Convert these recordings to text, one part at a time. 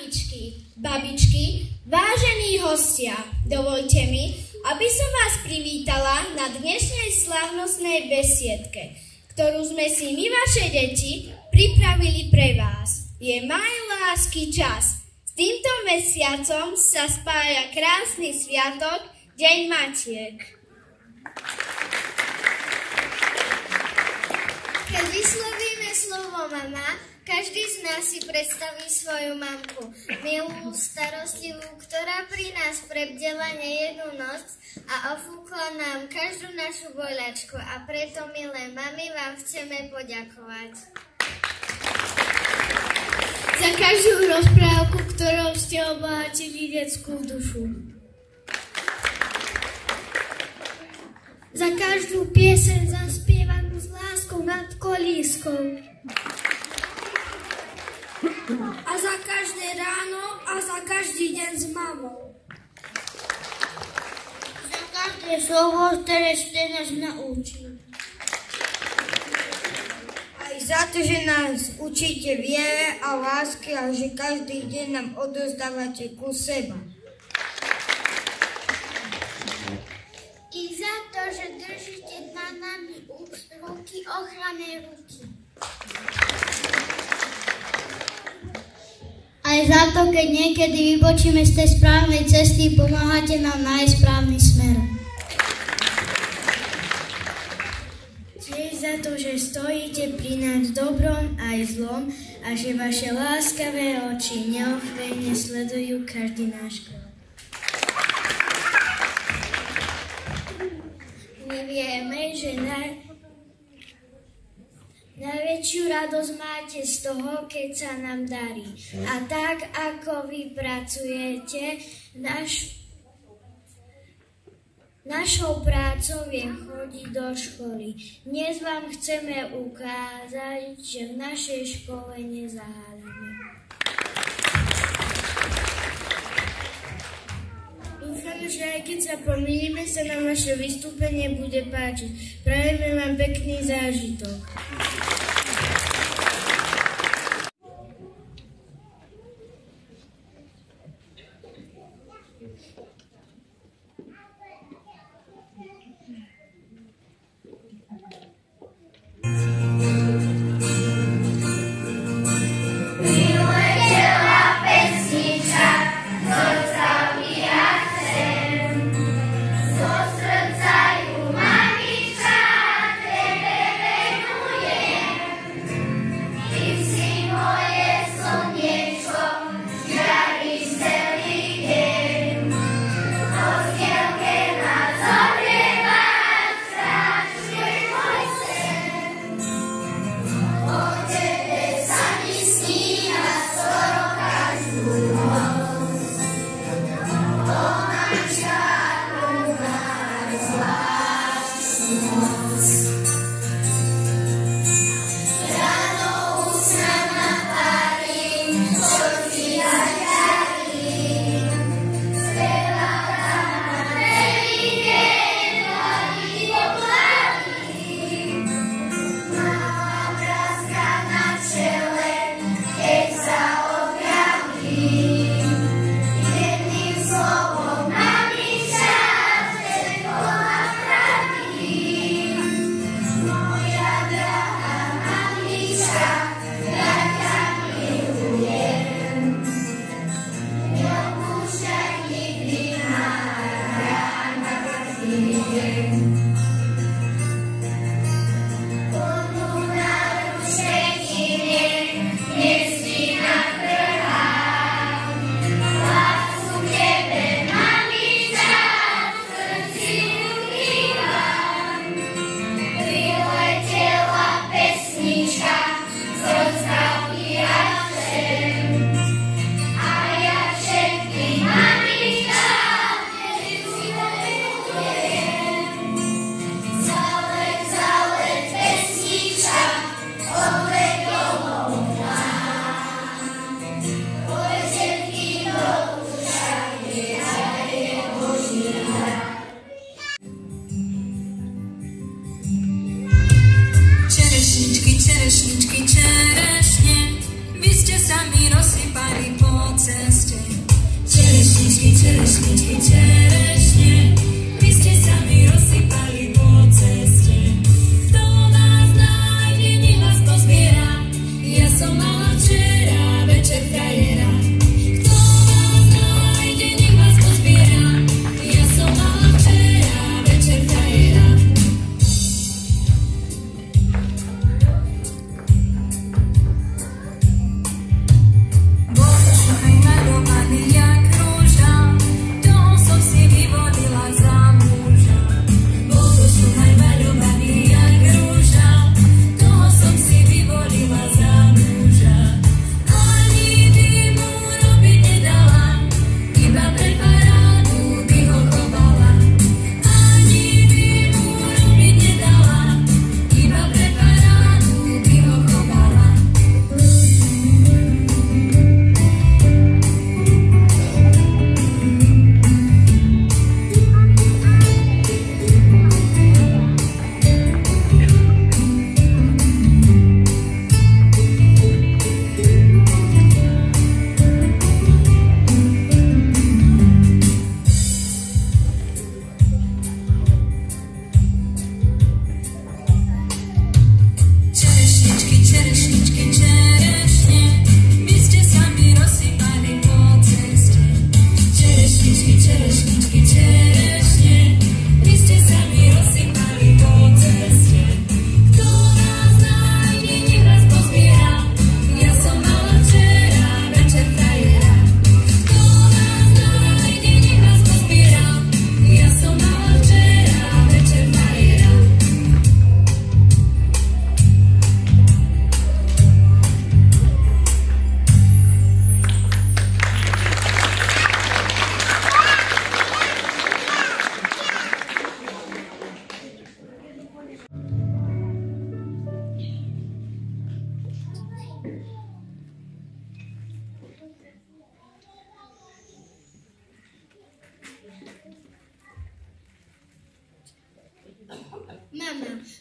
mamičky, babičky, vážení hostia, dovoľte mi, aby som vás privítala na dnešnej slávnostnej besiedke, ktorú sme si my, vaše deti, pripravili pre vás. Je maj lásky čas. S týmto mesiacom sa spája krásny sviatok, Deň matiek. Keď vyslovíme slovo mama, každý z nás si predstaví svoju mamku, milú, starostlivú, ktorá pri nás prebdela nejednú noc a ofúkla nám každú našu boľačku. A preto, milé mami, vám chceme poďakovať. Za každú rozprávku, ktorou ste obohatili detskú dušu. Za každú pieseň zaspievanú s láskou nad kolískou. A za každé ráno a za každý deň s mamou. Za každé slovo, ktoré ste nás naučili. Aj za to, že nás učíte viere a lásky a že každý deň nám odozdávate ku seba. I za to, že držíte na nami ruky, ochranné ruky. Aj za to, keď niekedy vybočíme z tej správnej cesty, pomáhate nám nájsť správny smer. Tiež za to, že stojíte pri nás dobrom aj zlom a že vaše láskavé oči neochvejne sledujú každý náš krok. My vieme, že najväčšiu radosť máte z toho, keď sa nám darí. A tak, ako vy pracujete, našou prácou je chodiť do školy. Dnes vám chceme ukázať, že v našej škole nezahádame. Dúfam, že aj keď sa pomýlime, sa nám naše vystúpenie bude páčiť. Prajeme vám pekný zážitok. Srdca ju mamička tebe venuje.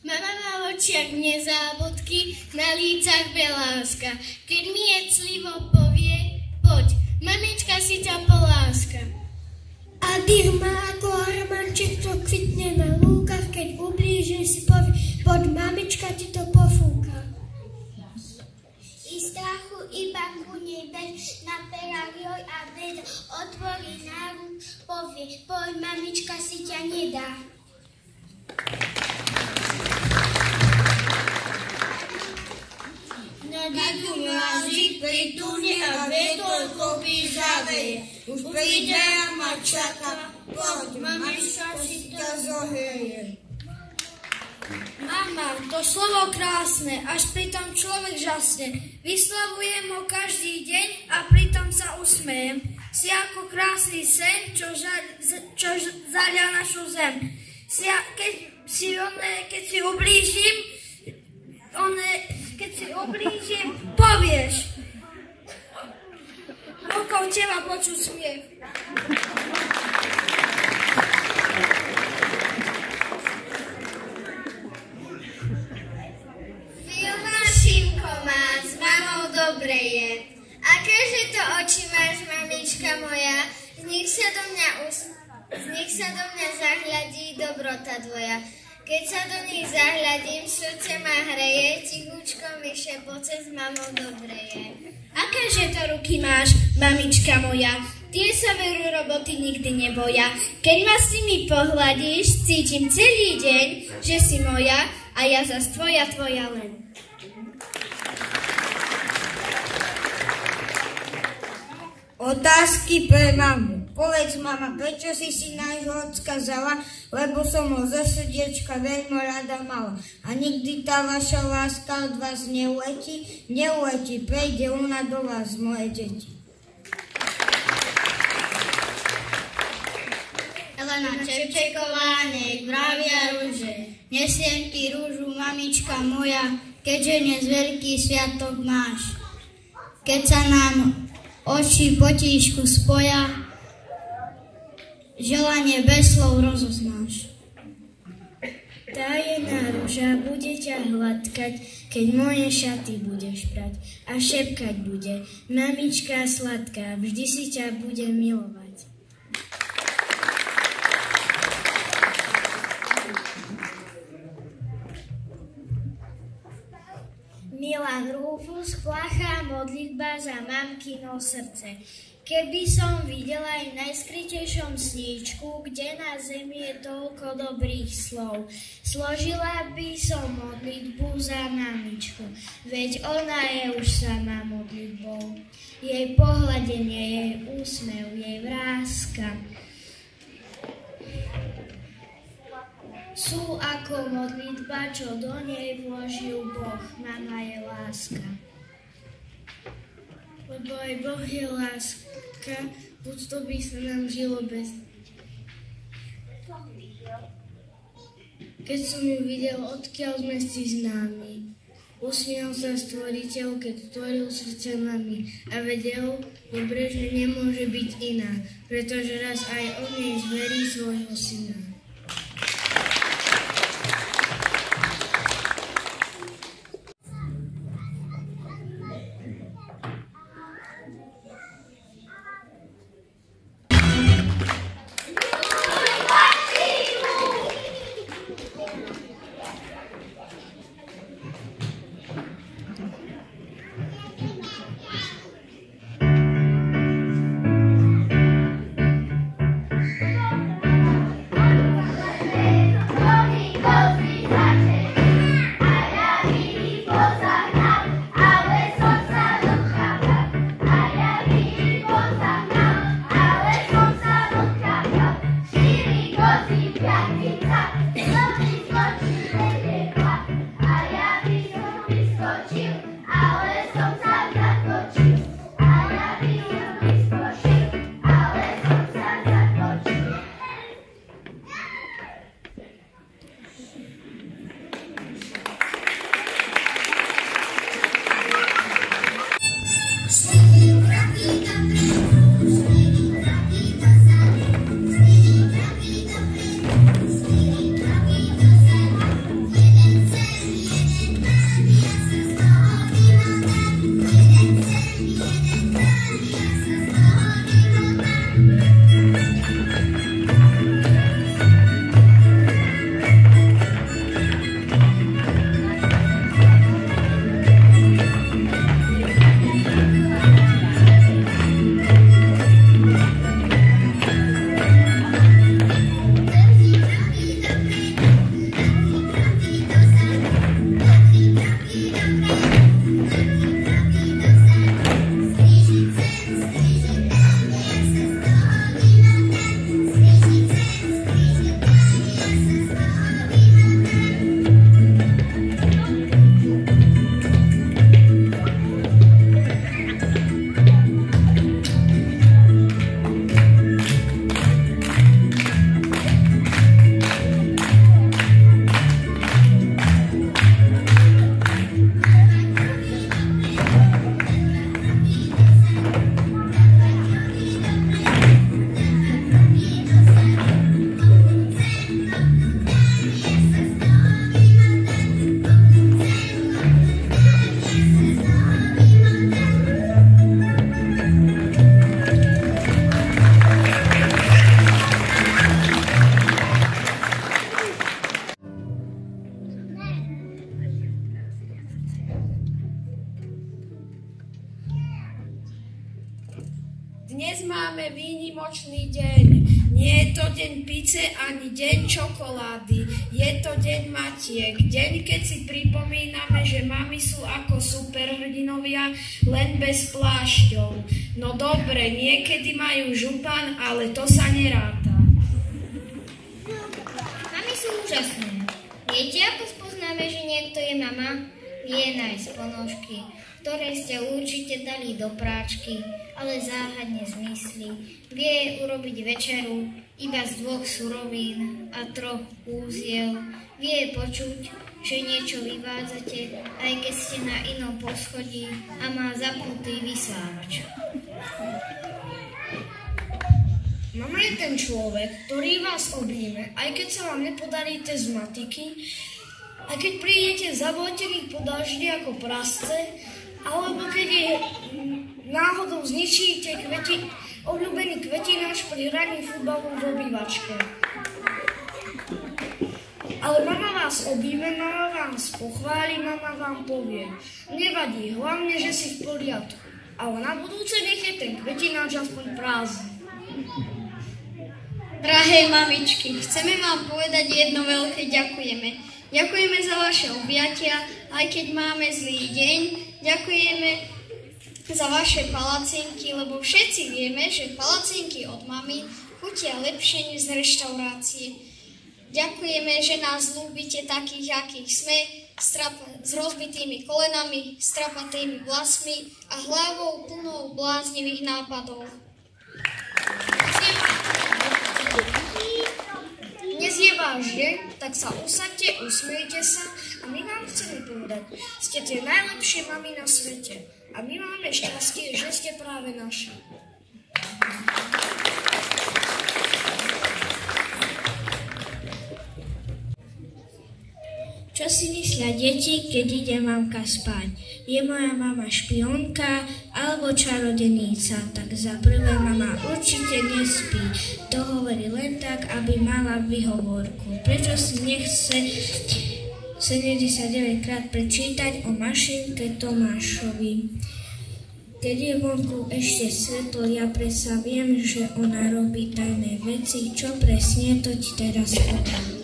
Mama má v očiach nezábodky, na lícach beláska. Keď mi jeclivo povie, poď, mamička si ťa poláska. A dých má ako armanček, čo kvitne na lúkach, keď ublíži si povie, poď, mamička ti to pofúka. I strachu iba ku nej bež, na perách joj a beda, otvorí náruč, povie, poď, mamička si ťa nedá. Na diku mrazí, pritúne a vietor kopí žaveje. Už príde a ma čaká, poď, mamička si ťa zohreje. Mama, to slovo krásne, až pritom človek žasne. Vyslavujem ho každý deň a pritom sa usmejem. Si ako krásny sen, čo zaľa našu zem. Keď si ublížim, povieš. Okolo teba počuť smiech. Filmašinko má, s mamou dobre je. Akéže to oči máš, mamička moja, z nich sa do mňa zahľadí dobrota tvoja. Keď sa do nich zahľadím, srdce ma hreje, tichučko mi šepoce, s mamou dobre je. Akéže to ruky máš, mamička moja, tie sa veru roboty nikdy neboja. Keď ma s nimi pohľadíš, cítim celý deň, že si moja a ja zas tvoja len. Otázky pre mamu. Povedz, mama, prečo si nášho ocka vzala, lebo som ho zo srdiečka veľmi rada mala. A nikdy tá vaša láska od vás neuletí, prejde ona do vás, moje deti. Elena Čepčeková, nech vravia rúže. Nesiem ti rúžu, mamička moja, keďže dnes veľký sviatok máš. Keď sa nám oči potíšku spoja, želanie bez slov rozoznáš. Tajená rúža bude ťa hladkať, keď moje šaty budeš prať. A šepkať bude, mamička sladká, vždy si ťa bude milovať. Pán Rufus, plachá modlitba za mamkino srdce. Keby som videla aj v najskrytejšom sníčku, kde na zemi je toľko dobrých slov, složila by som modlitbu za mamičku, veď ona je už sama modlitbou. Jej pohľadenie, jej úsmev, jej vrástka sú ako modlitba, čo do nej vložil Boh. Mama je láska. Lebo aj Boh je láska, buď to by sa nám žilo bez... Keď som ju videl, odkiaľ sme si známi. Usmial sa stvoriteľ, keď tvoril srdce mami a vedel dobre, že nemôže byť iná, pretože raz aj on jej zverí svojho syna. Dnes máme výnimočný deň. Nie je to deň pice ani deň čokolády. Je to deň matiek. Deň, keď si pripomíname, že mami sú ako superhrdinovia, len bez plášťov. No dobre, niekedy majú župan, ale to sa neráta. Mami sú úžasné. Viete, ako spoznáme, že niekto je mama? Vie nájsť ponožky, ktoré ste určite dali do práčky, ale záhadne zmyslí. Vie urobiť večeru iba z 2 surovín a 3 úziel. Vie počuť, že niečo vyvádzate, aj keď ste na inom poschodí a má zapnutý vysávač. Mama je ten človek, ktorý vás objíme, aj keď sa vám nepodarí test z matiky, a keď prídete zabletený po daždi ako prasce, alebo keď náhodou zničíte obľúbený kvetináč pri hraní futbalu v obývačke. Ale mama vás objíme, mama vás pochváli, mama vám povie. Nevadí, hlavne, že si v poriadku. Ale na budúce nech je ten kvetináč aspoň prázdny. Drahé mamičky, chceme vám povedať jedno veľké ďakujeme. Ďakujeme za vaše objatia, aj keď máme zlý deň. Ďakujeme za vaše palacinky, lebo všetci vieme, že palacinky od mami chutia lepšie než z reštaurácie. Ďakujeme, že nás ľúbite takých, akých sme, s rozbitými kolenami, strapatými vlasmi a hlavou plnou bláznivých nápadov. Dnes je váš deň, tak sa usaďte, usmejte sa a my vám chceme povedať, ste tie najlepšie mami na svete a my máme šťastie, že ste práve naše. Čo si myslia deti, keď ide mamka spať? Je moja mama špionka alebo čarodenica? Tak za prvé mama určite nespí. To hovorí len tak, aby mala výhovorku. Prečo si nechce 79 krát prečítať o mašinke Tomášovi? Keď je vonku ešte svetlo, ja predsa viem, že ona robí tajné veci. Čo presne, to ti teraz podám.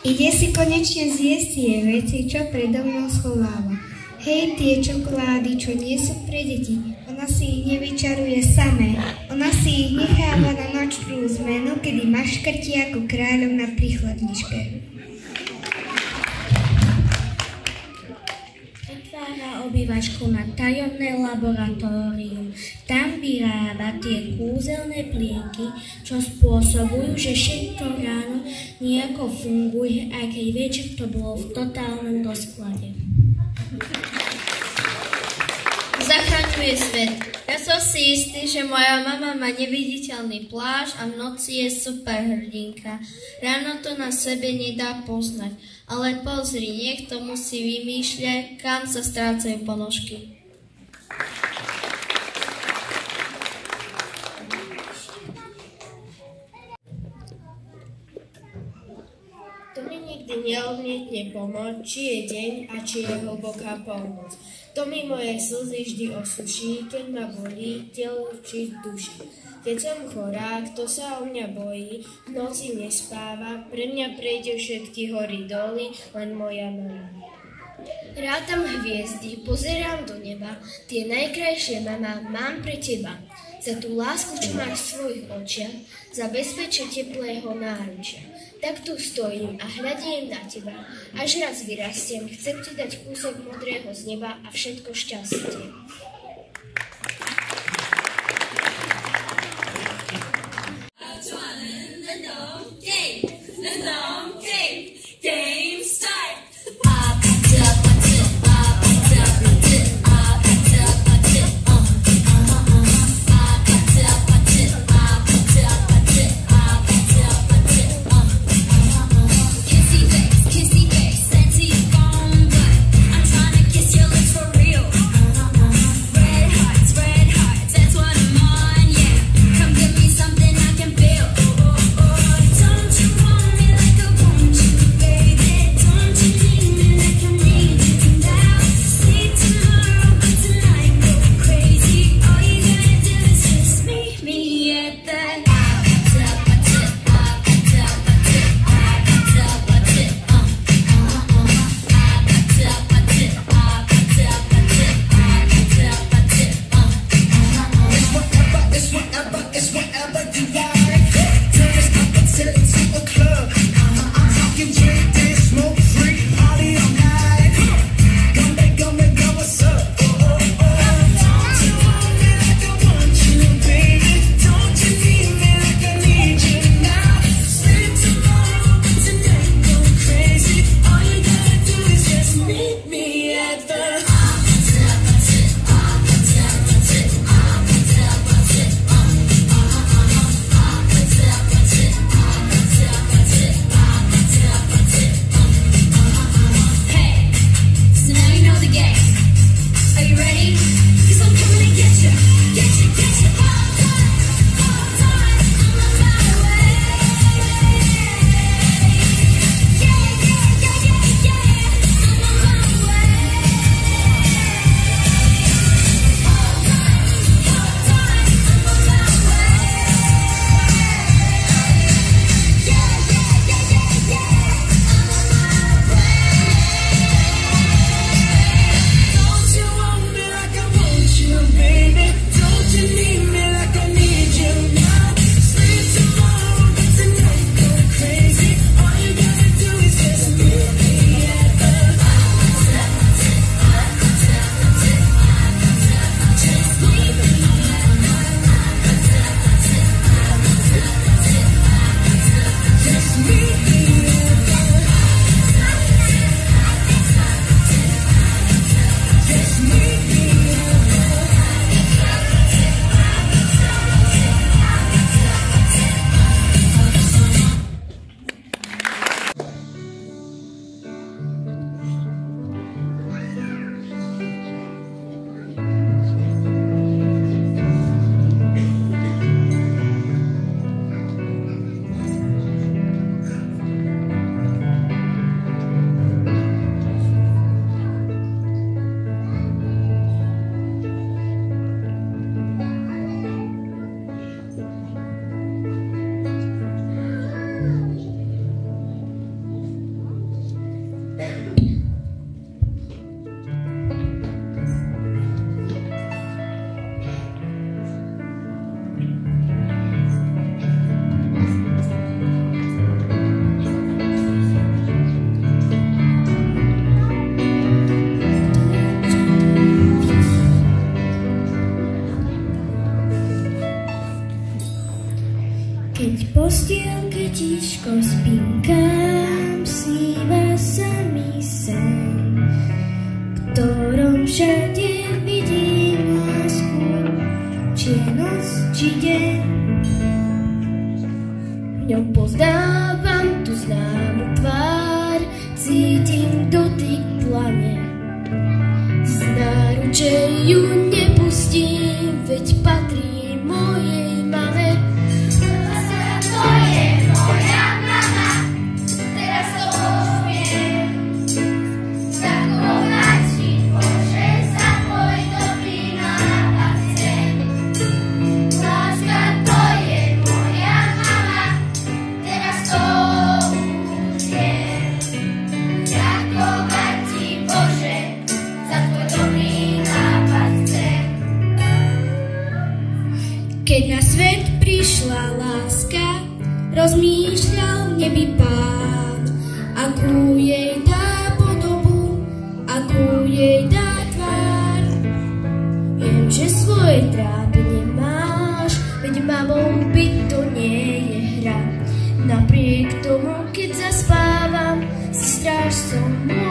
Ide si konečne zjesť tie veci, čo predo mnou schováva. Hej, tie čokolády, čo nie sú pre deti. Ona si ich nevyčaruje samé. Ona si ich necháva na nočnú zmenu, kedy maškrtí ako kráľovna pri chladničke. Otvára obývačku na tajomné laboratórium. Tam vyrába tie kúzelné plienky, čo spôsobujú, že všetko ráno nejako funguje, aj keď večer to bolo v totálnom rozklade. Zachraňuje svet. Ja som si istý, že moja mama má neviditeľný plášť a v noci je superhrdinka. Ráno to na sebe nedá poznať. Ale pozri, niekto musí vymýšľať, kam sa strácajú ponožky. To mi nikdy neodmietne pomôcť, či je deň a či je hlboká polnoc. To mi moje slzy vždy osuší, keď ma bolí telo či duša. Keď som chorá, kto sa o mňa bojí, v noci nespáva, pre mňa prejde všetky hory doly, len moja mama. Rátam hviezdy, pozerám do neba, tie najkrajšie, mama, mám pre teba. Za tú lásku, čo máš v svojich očiach, za bezpečie teplého náručia. Tak tu stojím a hľadím na teba. Až raz vyrastiem, chcem ti dať kúsok modrého z neba a všetko šťastie. Game start. Like Keď postielke tiško spinkám, sníva sa mi sen, ktorom všade vidím lásku, či je noc, či deň. V ňom poznávam tú známu tvár, cítim dotyk dlane. Z náruče ju nepustím, veď patrí mojej mame. To je moja mama, teraz to už viem. Zakovať ti, Bože, za tvoj dobrý nápad chcem. Láska, to je moja mama, teraz to už viem. Zakovať ti, Bože, za tvoj dobrý nápad chcem. Keď na svet prišla láska, rozmýšľal v nebi Pán, akú jej dá podobu, akú jej dá tvár. Viem, že svoje trápenie máš, veď mamou byť to nie je hra. Napriek tomu, keď zaspávam, si strážcom môj